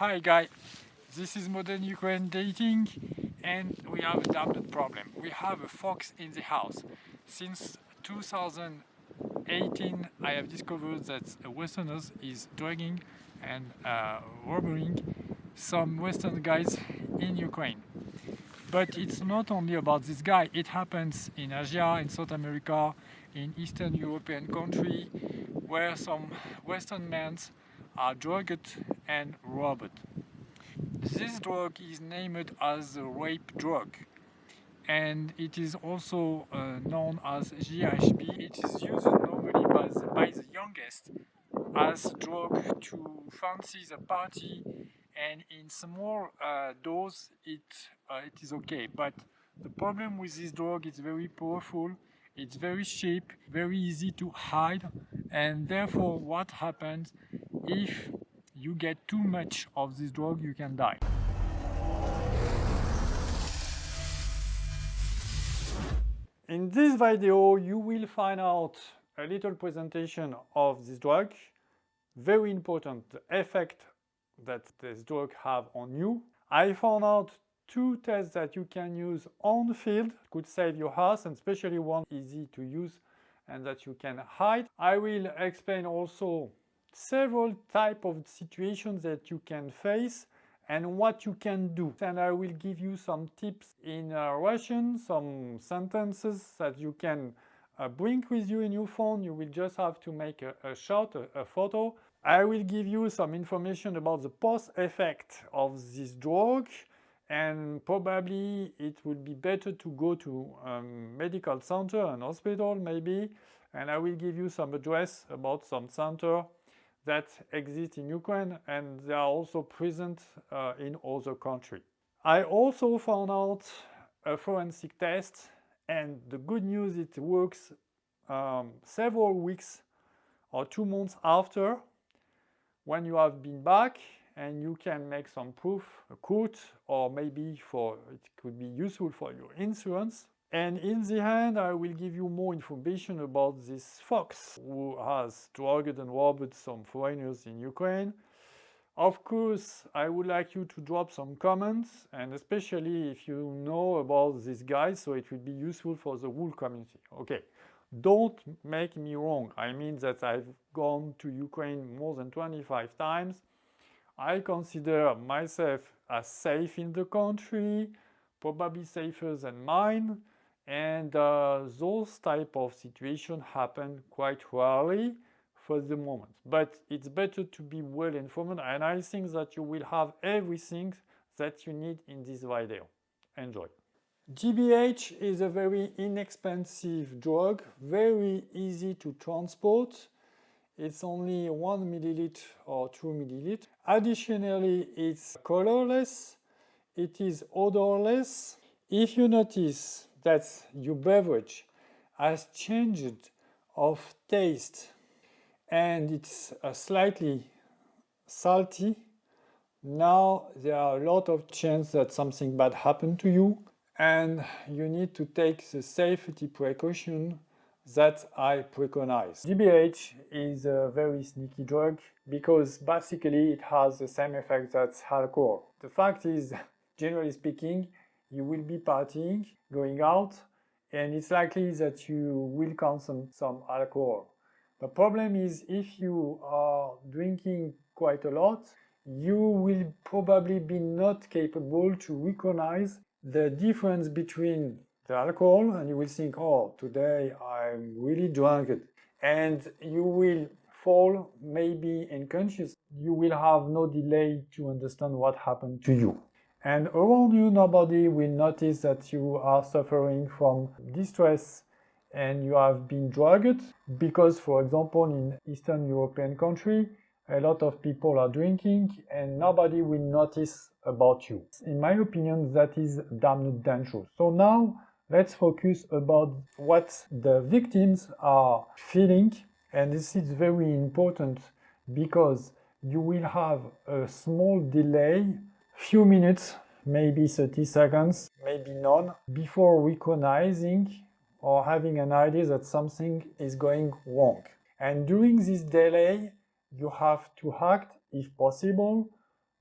Hi guys, this is Modern Ukraine Dating and we have a damn problem. We have a fox in the house. Since 2018 I have discovered that Westerners is drugging and robbing some Western guys in Ukraine. But it's not only about this guy, it happens in Asia, in South America, in Eastern European country where some Western men are drugged and robbed. This drug is named as a rape drug and it is also known as GHB. It is used normally by the youngest as drug to fancy the party, and in small dose it is okay. But the problem with this drug is very powerful, it's very cheap, very easy to hide, and therefore what happens if you get too much of this drug, you can die. In this video, you will find out a little presentation of this drug. Very important, the effect that this drug have on you. I found out 2 tests that you can use on the field, could save your house, and especially one easy to use and that you can hide. I will explain also several types of situations that you can face and what you can do. And I will give you some tips in Russian, some sentences that you can bring with you in your phone. You will just have to make a shot, a photo. I will give you some information about the post effect of this drug, and probably it would be better to go to a medical center, an hospital maybe, and I will give you some address about some center that exist in Ukraine, and they are also present in other countries. I also found out a forensic test, and the good news, it works several weeks or 2 months after when you have been back, and you can make some proof, a quote, or maybe it could be useful for your insurance. And in the end, I will give you more information about this fox who has drugged and robbed some foreigners in Ukraine. Of course, I would like you to drop some comments, and especially if you know about this guy, so it will be useful for the whole community. Okay, don't make me wrong. I mean that I've gone to Ukraine more than 25 times. I consider myself as safe in the country, probably safer than mine. And those type of situations happen quite rarely for the moment. But it's better to be well informed, and I think that you will have everything that you need in this video. Enjoy. GBH is a very inexpensive drug, very easy to transport. It's only 1 milliliter or 2 milliliter. Additionally, it's colorless, it is odorless. If you notice that your beverage has changed of taste and it's slightly salty, now there are a lot of chances that something bad happened to you, and you need to take the safety precaution that I preconize. GBH is a very sneaky drug because basically it has the same effect as alcohol. The fact is, generally speaking, you will be partying, going out, and it's likely that you will consume some alcohol. The problem is, if you are drinking quite a lot, you will probably be not capable to recognize the difference between the alcohol, and you will think, oh, today I'm really drunk, and you will fall maybe unconscious. You will have no delay to understand what happened to you. And around you, nobody will notice that you are suffering from distress and you have been drugged, because, for example, in Eastern European country, a lot of people are drinking and nobody will notice about you. In my opinion, that is damn dangerous. So now let's focus about what the victims are feeling, and this is very important because you will have a small delay, few minutes, maybe 30 seconds, maybe none, before recognizing or having an idea that something is going wrong. And during this delay, you have to act, if possible,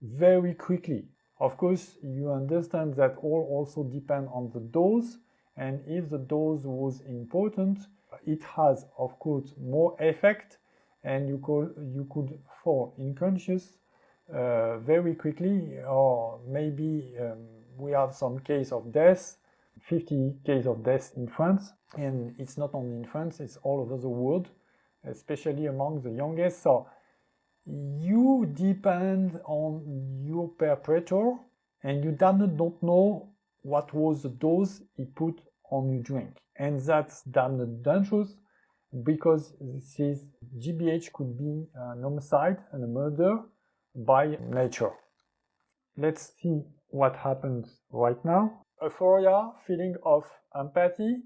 very quickly. Of course, you understand that all also depend on the dose, and if the dose was important, it has, of course, more effect, and you could fall unconscious very quickly, or maybe we have some case of death, 50 case of death in France, and it's not only in France, it's all over the world, especially among the youngest. So you depend on your perpetrator, and you damn don't know what was the dose he put on your drink. And that's damn dangerous, because this is GBH could be an homicide and a murder by nature. Let's see what happens right now. Euphoria, feeling of empathy,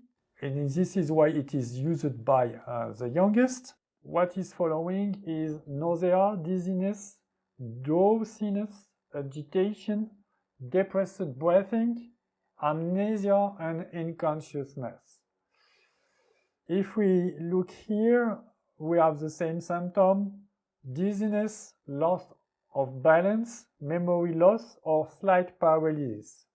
and this is why it is used by the youngest. What is following is nausea, dizziness, drowsiness, agitation, depressed breathing, amnesia, and unconsciousness. If we look here, we have the same symptom: dizziness, loss of balance, memory loss, or slight paralysis.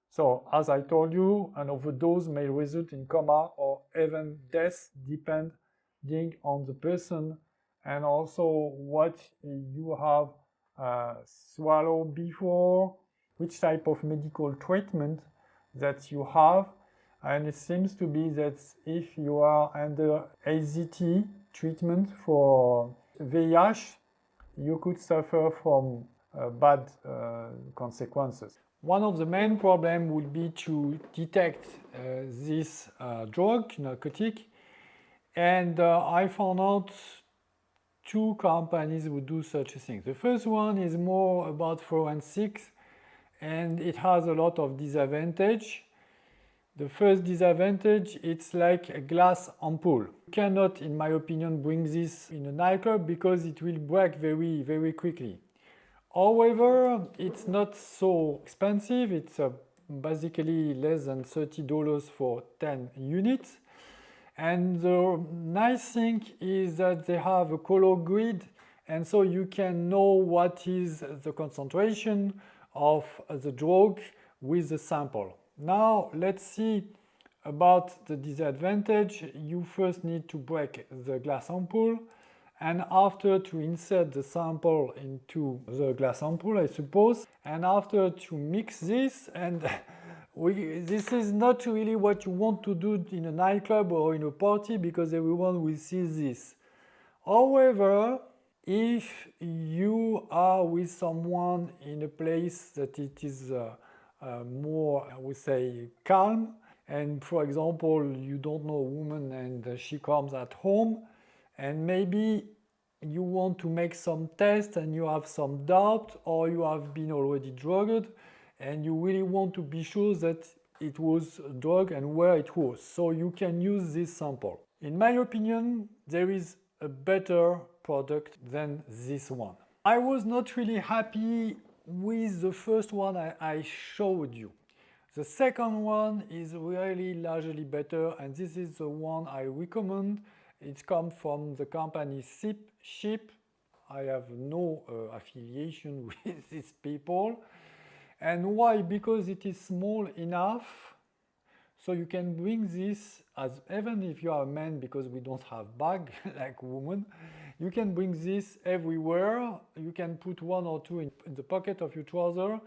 So, as I told you, an overdose may result in coma or even death, depending on the person and also what you have swallowed before, which type of medical treatment that you have. And it seems to be that if you are under AZT treatment for VIH, you could suffer from bad consequences. One of the main problems would be to detect this drug, narcotic, and I found out two companies who do such a thing. The first one is more about forensics, and it has a lot of disadvantage. The first disadvantage, it's like a glass ampoule. You cannot, in my opinion, bring this in a nightclub because it will break very, very quickly. However, it's not so expensive. It's basically less than $30 for 10 units. And the nice thing is that they have a color grid, and so you can know what is the concentration of the drug with the sample. Now let's see about the disadvantage. You first need to break the glass ampoule, and after to insert the sample into the glass ampoule, I suppose, and after to mix this, and this is not really what you want to do in a nightclub or in a party, because everyone will see this. However, if you are with someone in a place that it is more, I would say, calm, and for example, you don't know a woman and she comes at home, and maybe you want to make some tests and you have some doubt, or you have been already drugged, and you really want to be sure that it was a drug and where it was. So you can use this sample. In my opinion, there is a better product than this one. I was not really happy with the first one I showed you. The second one is really largely better, and this is the one I recommend. It comes from the company Ship. I have no affiliation with these people. And why? Because it is small enough, so you can bring this, as even if you are a man, because we don't have bag like women, you can bring this everywhere. You can put one or two in the pocket of your trouser,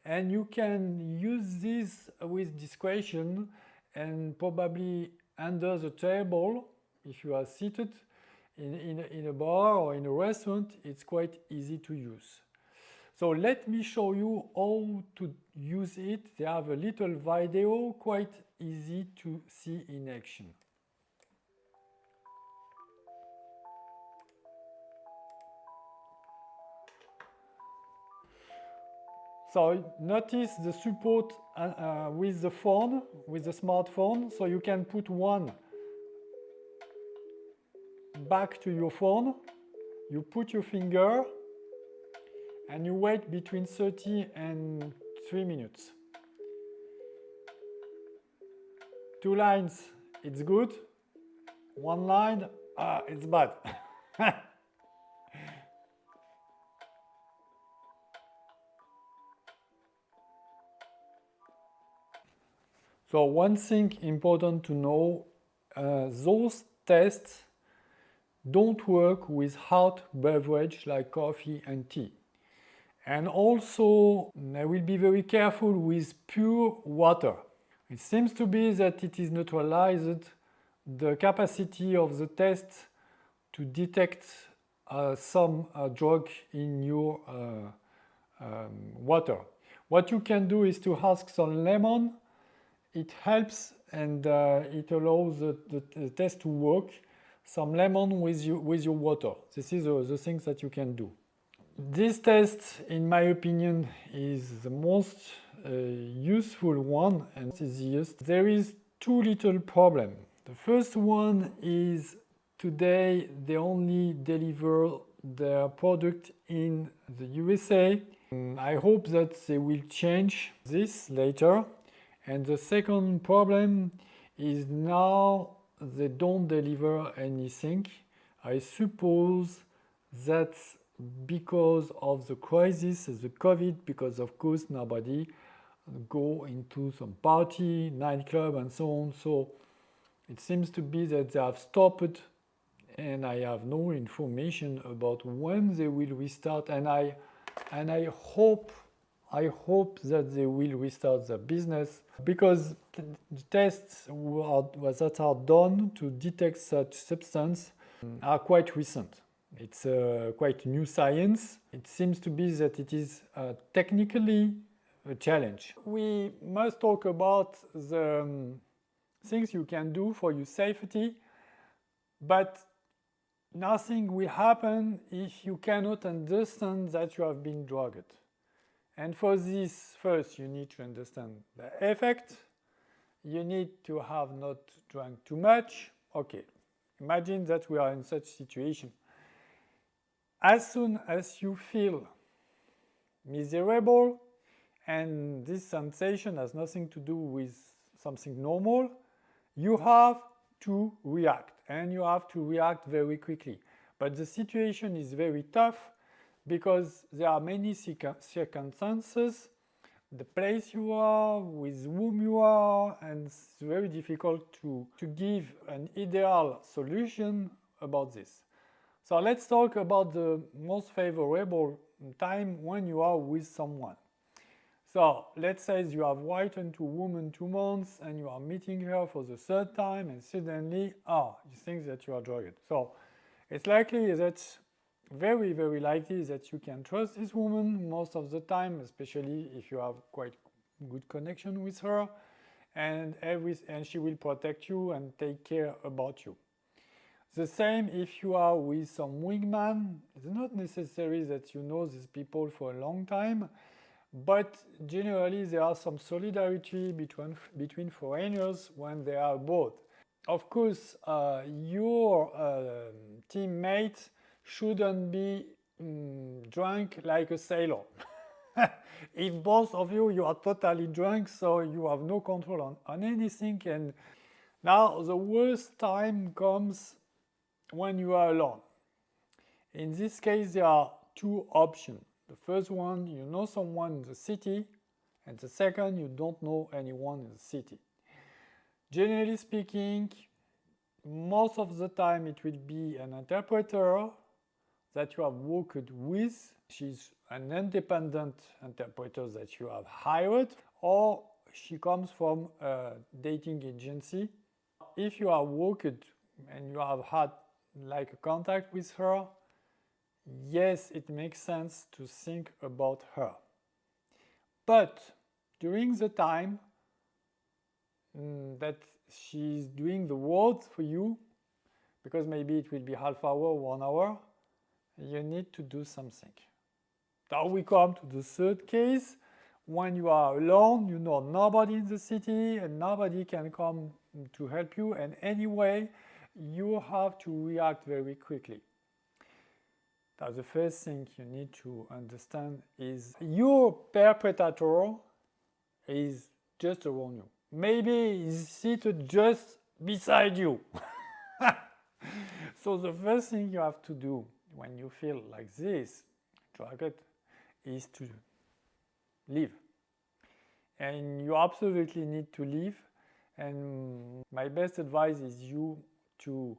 and you can use this with discretion, and probably under the table if you are seated in a bar or in a restaurant. It's quite easy to use. So let me show you how to use it. They have a little video, quite easy to see in action. So notice the support with the phone, with the smartphone. So you can put one back to your phone, you put your finger, and you wait between 30 and 3 minutes. 2 lines, it's good. 1 line, it's bad. So one thing important to know, those tests don't work with hot beverage like coffee and tea. And also, I will be very careful with pure water. It seems to be that it is neutralized the capacity of the test to detect some drug in your water. What you can do is to ask some lemon. It helps and it allows the test to work. Some lemon with your water. This is the things that you can do. This test, in my opinion, is the most useful one and easiest. There is two little problems. The first one is today they only deliver their product in the USA. I hope that they will change this later. And the second problem is now they don't deliver anything. I suppose that's because of the crisis, the COVID, because of course nobody go into some party, nightclub and so on. So it seems to be that they have stopped and I have no information about when they will restart, and I hope that they will restart their business, because the tests that are done to detect such substance are quite recent. It's quite new science. It seems to be that it is technically a challenge. We must talk about the things you can do for your safety, but nothing will happen if you cannot understand that you have been drugged. And for this, first you need to understand the effect. You need to have not drunk too much. Okay, imagine that we are in such situation. As soon as you feel miserable, and this sensation has nothing to do with something normal, you have to react, and you have to react very quickly. But the situation is very tough because there are many circumstances, the place you are, with whom you are, and it's very difficult to give an ideal solution about this. So let's talk about the most favorable time when you are with someone. So let's say you have written to a woman 2 months and you are meeting her for the third time, and suddenly, you think that you are drugged. So it's likely that, very, very likely that you can trust this woman most of the time, especially if you have quite good connection with her, and she will protect you and take care about you. The same if you are with some wingman. It's not necessary that you know these people for a long time, but generally there are some solidarity between foreigners when they are abroad. Of course, your teammate shouldn't be drunk like a sailor. If both of you are totally drunk, so you have no control on anything. And now the worst time comes when you are alone. In this case, there are two options. The first one, you know someone in the city, and the second, you don't know anyone in the city. Generally speaking, most of the time it will be an interpreter that you have worked with. She's an independent interpreter that you have hired, or she comes from a dating agency. If you are worked and you have had like a contact with her, yes, it makes sense to think about her. But during the time that she's doing the work for you, because maybe it will be half hour, 1 hour, you need to do something. Now we come to the third case, when you are alone, you know nobody in the city and nobody can come to help you, and anyway, you have to react very quickly. Now the first thing you need to understand is your perpetrator is just around you. Maybe he's seated just beside you. So the first thing you have to do when you feel like this, drugged, is to leave. And you absolutely need to leave. And my best advice is you to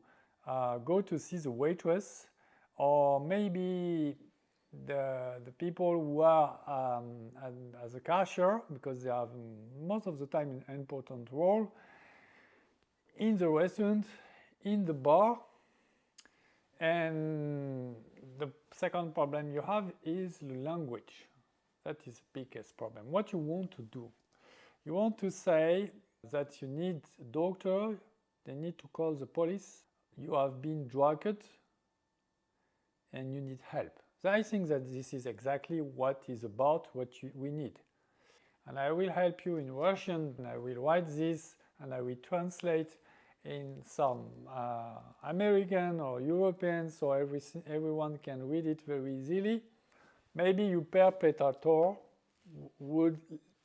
go to see the waitress, or maybe the people who are as a cashier, because they have most of the time an important role in the restaurant, in the bar. And the second problem you have is the language. That is the biggest problem. What you want to do, you want to say that you need a doctor, they need to call the police, you have been drugged, and you need help. So I think that this is exactly what is about what we need. And I will help you in Russian, and I will write this, and I will translate in some American or European, so everyone can read it very easily. Maybe your perpetrator would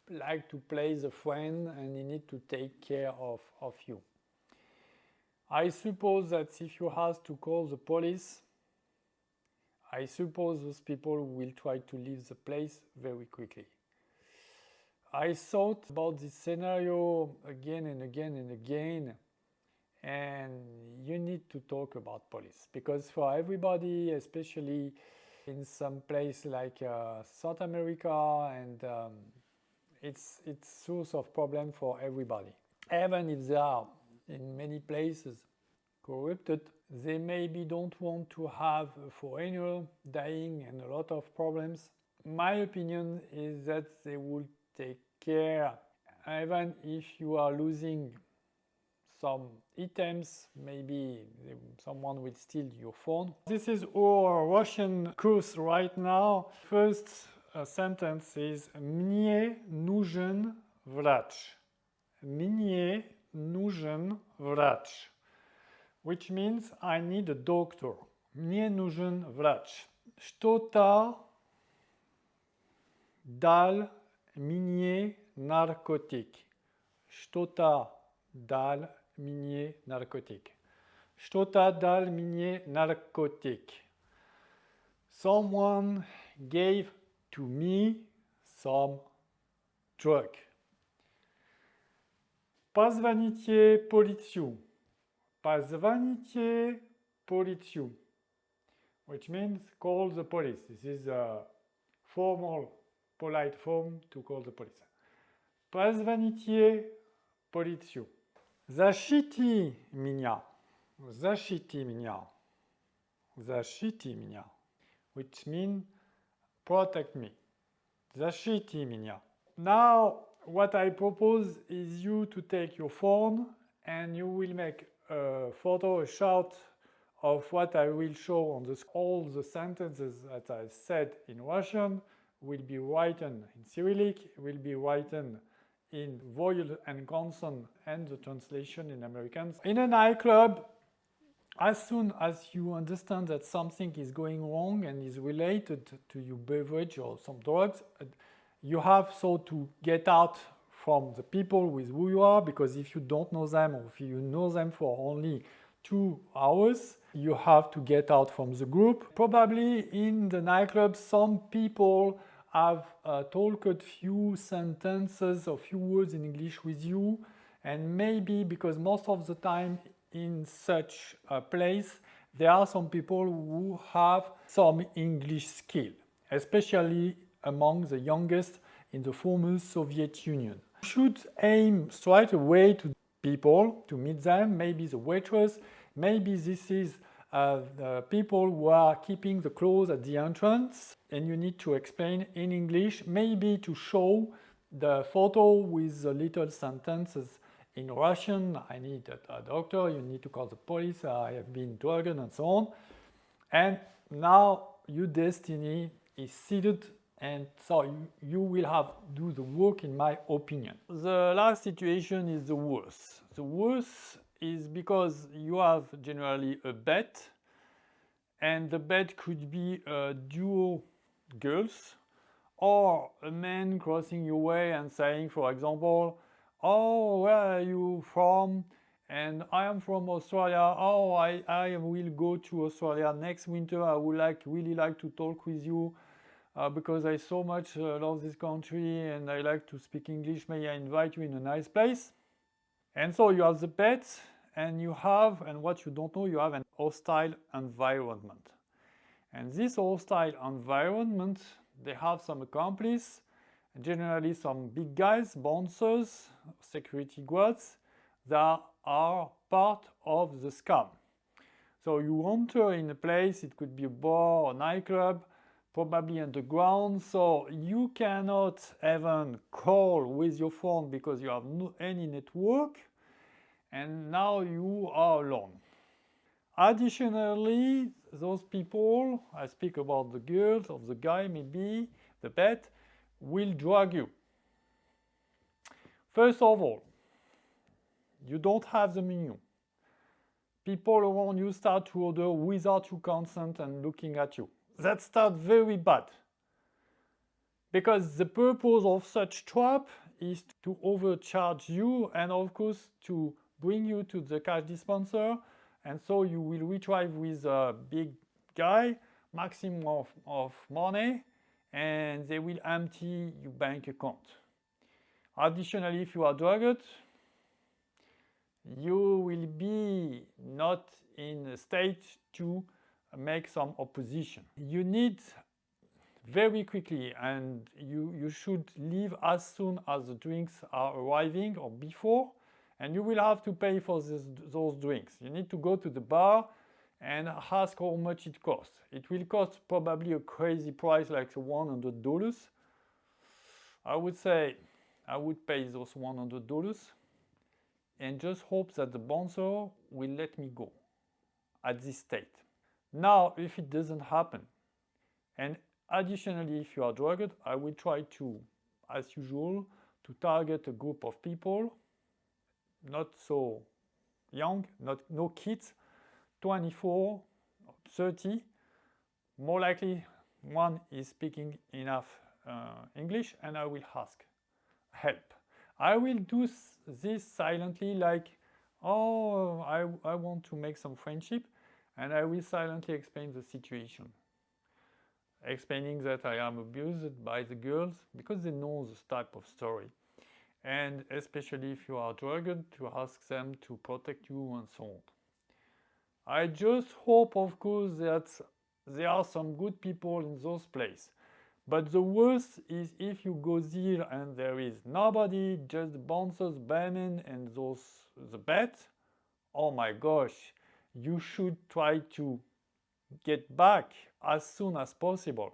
like to play the friend and he need to take care of you. I suppose that if you have to call the police, I suppose those people will try to leave the place very quickly. I thought about this scenario again and again and again, and you need to talk about police, because for everybody, especially in some place like South America, and it's source of problem for everybody. Even if they are in many places corrupted, they maybe don't want to have a foreigner dying and a lot of problems. My opinion is that they will take care, even if you are losing some items, maybe someone will steal your phone. This is our Russian course right now. First sentence is "Мне нужен врач." Мне нужен врач, which means I need a doctor. Мне нужен врач. Что-то дал мне наркотик. Что-то дал мне наркотик. Что-то дал мне наркотик. Someone gave to me some drug. Позвоните полицию. Позвоните полицию, which means call the police. This is a formal, polite form to call the police. Позвоните полицию. Защити меня. Защити меня. Защити меня, which means protect me. Защити меня. Now, what I propose is you to take your phone and you will make a photo, a shot of what I will show on the screen. All the sentences that I said in Russian will be written in Cyrillic, will be written in vowel and consonant, and the translation in Americans. In a nightclub, as soon as you understand that something is going wrong and is related to your beverage or some drugs, you have so to get out from the people with who you are, because if you don't know them, or if you know them for only 2 hours, you have to get out from the group. Probably in the nightclub, some people have talked few sentences or few words in English with you, and maybe because most of the time in such a place, there are some people who have some English skill, especially among the youngest in the former Soviet Union. You should aim straight away to people, to meet them, maybe the waitress, maybe this is the people who are keeping the clothes at the entrance, and you need to explain in English, maybe to show the photo with the little sentences in Russian. I need a doctor, you need to call the police, I have been drugged, and so on. And now your destiny is seated, and so you will have to do the work, in my opinion. The last situation is the worst. The worst is because you have generally a bet, and the bet could be a duo girls, or a man crossing your way and saying, for example, "Oh, where are you from?" And "I am from Australia. Oh, I will go to Australia next winter. I would really like to talk with you because I so much love this country and I like to speak English. May I invite you in a nice place?" And so you have the pet, and what you don't know, you have an hostile environment. And this hostile environment, they have some accomplices, generally some big guys, bouncers, security guards, that are part of the scam. So you enter in a place, it could be a bar or nightclub, probably underground, so you cannot even call with your phone because you have no any network, and now you are alone. Additionally, those people, I speak about the girls or the guy, maybe the pet, will drug you. First of all, you don't have the menu. People around you start to order without your consent and looking at you. That starts very bad. Because the purpose of such trap is to overcharge you and of course to bring you to the cash dispenser, and so you will retrieve with a big guy maximum of money, and they will empty your bank account. Additionally, if you are drugged, you will be not in a state to make some opposition. You need very quickly, and you should leave as soon as the drinks are arriving or before, and you will have to pay for those drinks. You need to go to the bar and ask how much it costs. It will cost probably a crazy price like $100. I would say I would pay those $100 and just hope that the bouncer will let me go at this state. Now, if it doesn't happen, and additionally, if you are drugged, I will try to, as usual, to target a group of people, not so young, no kids, 24, 30. More likely, one is speaking enough English, and I will ask help. I will do this silently, like, oh, I want to make some friendship, and I will silently explain the situation. Explaining that I am abused by the girls because they know this type of story. And especially if you are drugged, to ask them to protect you and so on. I just hope, of course, that there are some good people in those places. But the worst is if you go there and there is nobody, just the bouncers, barmen, and the bet. Oh my gosh, you should try to get back as soon as possible,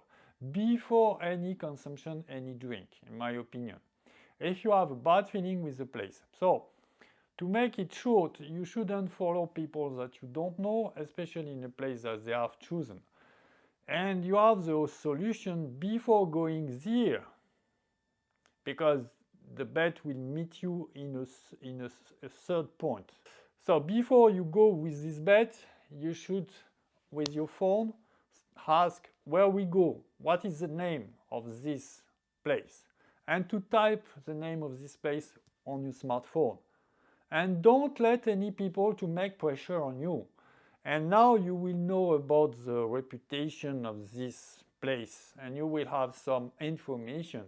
before any consumption, any drink, in my opinion. If you have a bad feeling with the place. So, to make it short, you shouldn't follow people that you don't know, especially in a place that they have chosen. And you have the solution before going there, because the bet will meet you in a third point. So before you go with this bet, you should, with your phone, ask where we go, what is the name of this place, and to type the name of this place on your smartphone. And don't let any people to make pressure on you. And now you will know about the reputation of this place, and you will have some information.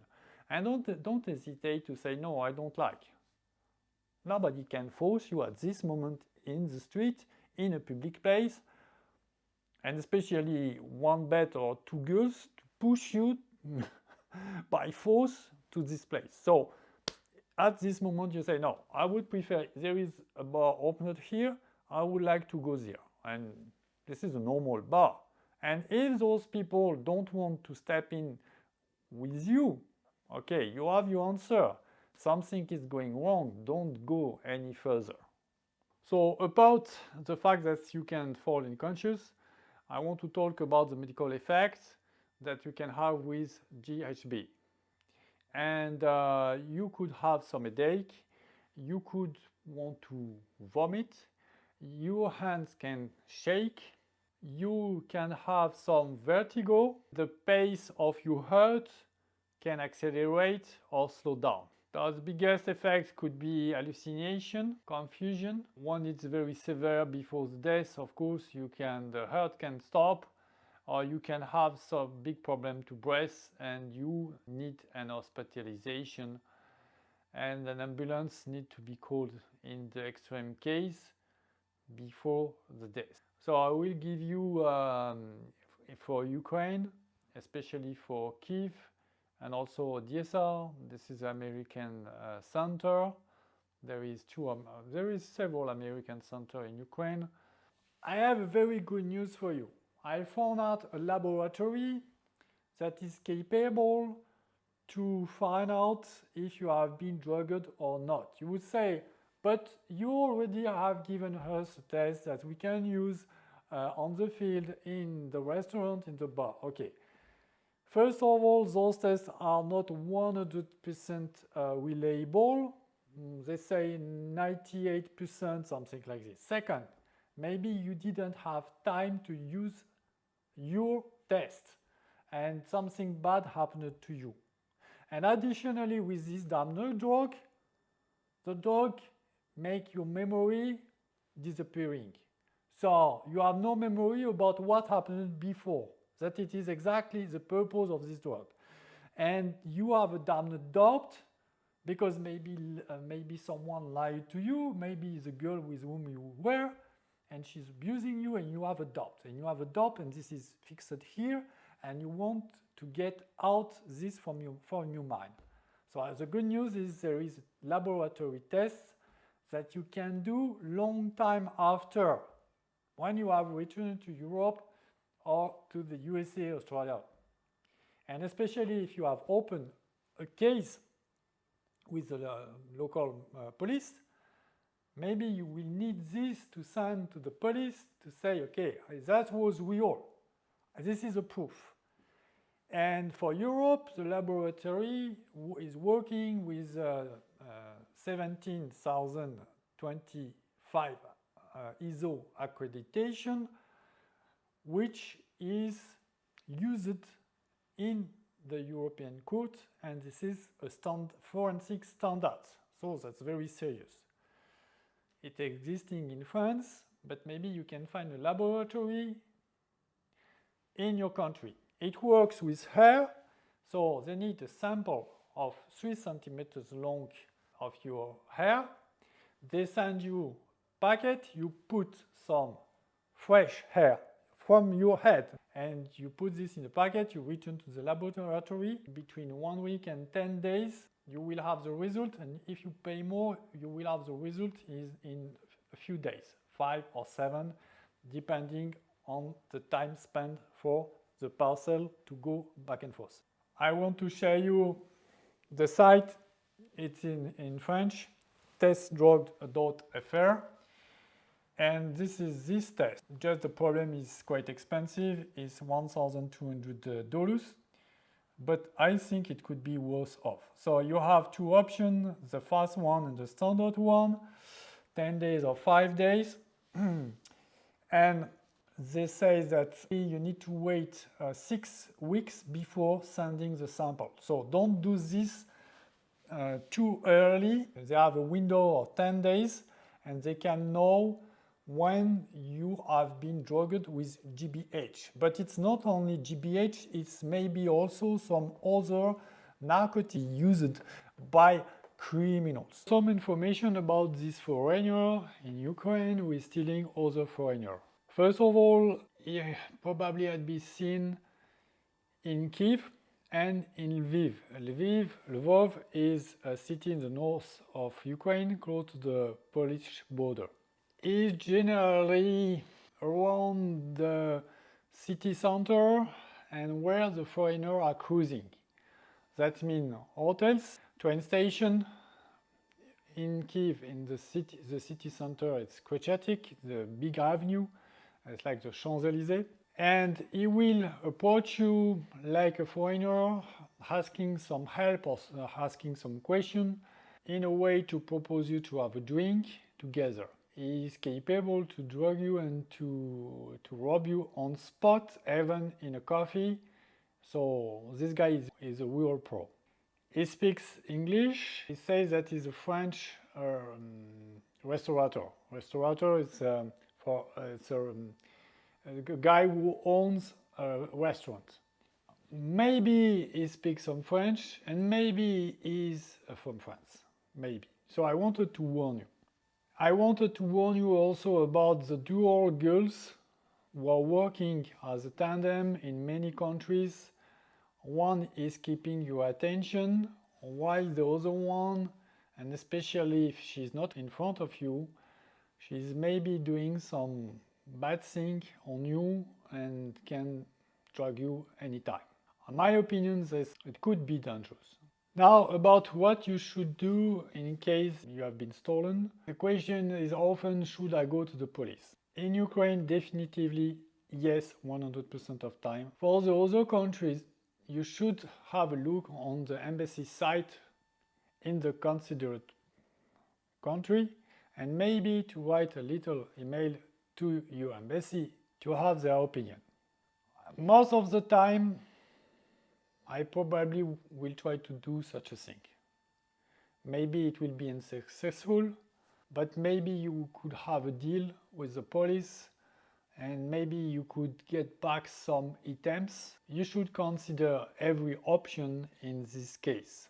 And don't hesitate to say, no, I don't like. Nobody can force you at this moment in the street, in a public place, and especially one bet or two girls to push you by force to this place. So at this moment you say, no, I would prefer, there is a bar opened here, I would like to go there. And this is a normal bar. And if those people don't want to step in with you, okay, you have your answer. Something is going wrong, don't go any further. So about the fact that you can fall unconscious, I want to talk about the medical effects that you can have with GHB. And you could have some headache, you could want to vomit, your hands can shake, you can have some vertigo, the pace of your heart can accelerate or slow down. The biggest effects could be hallucination, confusion. When it's very severe before the death, of course, the heart can stop, or you can have some big problem to breathe and you need an hospitalization. and an ambulance need to be called in the extreme case before the death. So I will give you for Ukraine, especially for Kiev and also Odessa. This is American center. There is several American center in Ukraine. I have a very good news for you. I found out a laboratory that is capable to find out if you have been drugged or not. You would say, but you already have given us a test that we can use on the field, in the restaurant, in the bar. Okay. First of all, those tests are not 100% reliable. They say 98%, something like this. Second, maybe you didn't have time to use your test and something bad happened to you. And additionally, with this damn drug, the drug make your memory disappearing. So you have no memory about what happened before. That it is exactly the purpose of this drug. And you have a damned doubt because maybe someone lied to you, maybe the girl with whom you were, and she's abusing you, and you have a doubt. And you have a doubt, and this is fixed here, and you want to get out this from your mind. So the good news is there is laboratory tests that you can do long time after, when you have returned to Europe or to the USA, Australia. And especially if you have opened a case with the local police, maybe you will need this to send to the police to say, okay, that was real. This is a proof. And for Europe, the laboratory is working with 17,025 ISO accreditation, which is used in the European court, and this is a forensic standard. So that's very serious. It's existing in France, but maybe you can find a laboratory in your country. It works with hair, so they need a sample of 3 centimeters long of your hair. They send you a packet, you put some fresh hair from your head, and you put this in a packet, you return to the laboratory. Between 1 week and 10 days, you will have the result, and if you pay more, you will have the result in a few days, 5 or 7, depending on the time spent for the parcel to go back and forth. I want to share you the site. It's in French, testdrug.fr. And this is this test. Just the problem is quite expensive. It's $1,200. But I think it could be worse off. So you have 2 options, the fast one and the standard one, 10 days or 5 days. And they say that you need to wait 6 weeks before sending the sample. So don't do this too early. They have a window of 10 days, and they can know when you have been drugged with GBH. But it's not only GBH, it's maybe also some other narcotic used by criminals. Some information about this foreigner in Ukraine who is stealing other foreigner. First of all, he probably had been seen in Kiev and in Lviv. Lvov is a city in the north of Ukraine, close to the Polish border. Is generally around the city center and where the foreigners are cruising. That means hotels, train station. In Kiev, in the city center, it's Khreshchatyk, the big avenue. It's like the Champs-Élysées. And he will approach you like a foreigner, asking some help or asking some question in a way to propose you to have a drink together. He is capable to drug you and to rob you on spot, even in a coffee. So this guy is a real pro. He speaks English. He says that he's a French restaurateur. Restaurateur is a guy who owns a restaurant. Maybe he speaks some French, and maybe he's from France. maybe. So I wanted to warn you. I wanted to warn you also about the dual girls who are working as a tandem in many countries. One is keeping your attention while the other one, and especially if she's not in front of you, she's maybe doing some bad thing on you and can drag you anytime. In my opinion, it could be dangerous. Now, about what you should do in case you have been stolen. The question is often, should I go to the police? In Ukraine, definitively yes, 100% of time. For the other countries, you should have a look on the embassy site in the considered country and maybe to write a little email to your embassy to have their opinion. Most of the time, I probably will try to do such a thing. Maybe it will be unsuccessful, but maybe you could have a deal with the police and maybe you could get back some items. You should consider every option in this case.